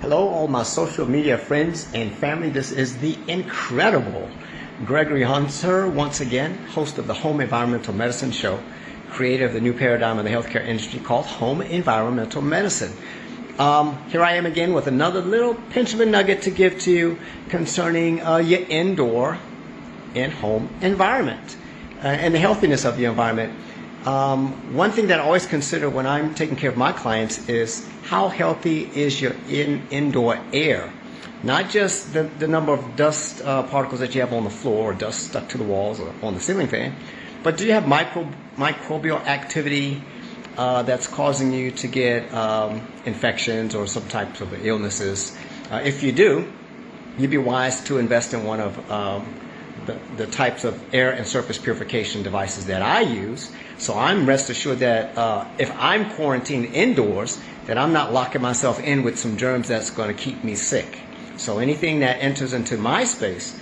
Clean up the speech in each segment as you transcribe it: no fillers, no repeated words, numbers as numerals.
Hello, all my social media friends and family. This is the incredible Gregory Hunter, once again, host of the Home Environmental Medicine Show, creator of the new paradigm of the healthcare industry called Home Environmental Medicine. Here I am again with another little pinch of a nugget to give to you concerning your indoor and home environment and the healthiness of your environment. One thing that I always consider when I'm taking care of my clients is how healthy is your indoor air. Not just the number of dust particles that you have on the floor or dust stuck to the walls or on the ceiling fan, but do you have microbial activity that's causing you to get infections or some types of illnesses? If you do, you'd be wise to invest in one of the types of air and surface purification devices that I use. So I'm rest assured that if I'm quarantined indoors, that I'm not locking myself in with some germs that's going to keep me sick. So anything that enters into my space,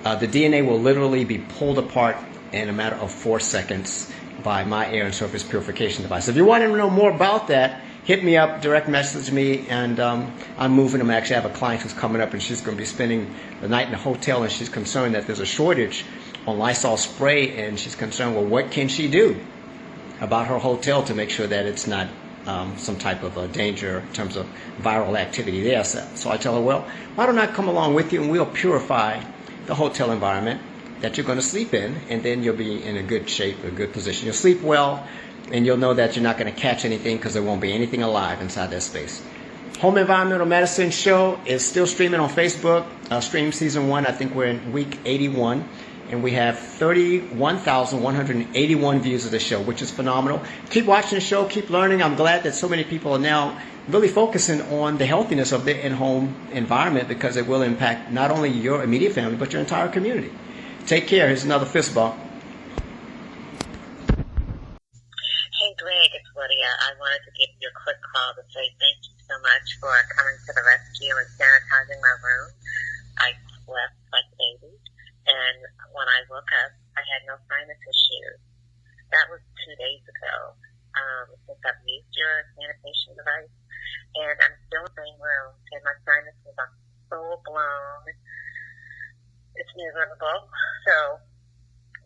the DNA will literally be pulled apart in a matter of 4 seconds by my air and surface purification device. If you want to know more about that, hit me up, direct message me, and I'm moving them. I actually have a client who's coming up, and she's going to be spending the night in a hotel, and she's concerned that there's a shortage on Lysol spray, and she's concerned, well, what can she do about her hotel to make sure that it's not some type of a danger in terms of viral activity there. So I tell her, well, why don't I come along with you and we'll purify the hotel environment that you're going to sleep in, and then you'll be in a good shape, a good position. You'll sleep well, and you'll know that you're not going to catch anything because there won't be anything alive inside that space. Home Environmental Medicine Show is still streaming on Facebook. Stream Season 1, I think we're in week 81. And we have 31,181 views of the show, which is phenomenal. Keep watching the show, keep learning. I'm glad that so many people are now really focusing on the healthiness of the in-home environment, because it will impact not only your immediate family, but your entire community. Take care. Here's another fist bump. Hey Greg, it's Lydia. I wanted to give you a quick call to say thank you so much for coming to the rescue and sanitizing my room. I slept like a baby, and when I woke up, I had no sinus issues. That was 2 days ago. Since I've used your sanitation device, and I'm still in the same room, and my sinuses are full blown. It's miserable. So,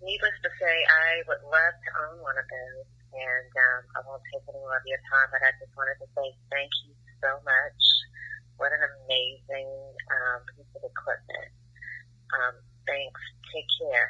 needless to say, I would love to own one of those, and I won't take any more of your time, but I just wanted to say thank you so much. What an amazing piece of equipment. Thanks. Take care.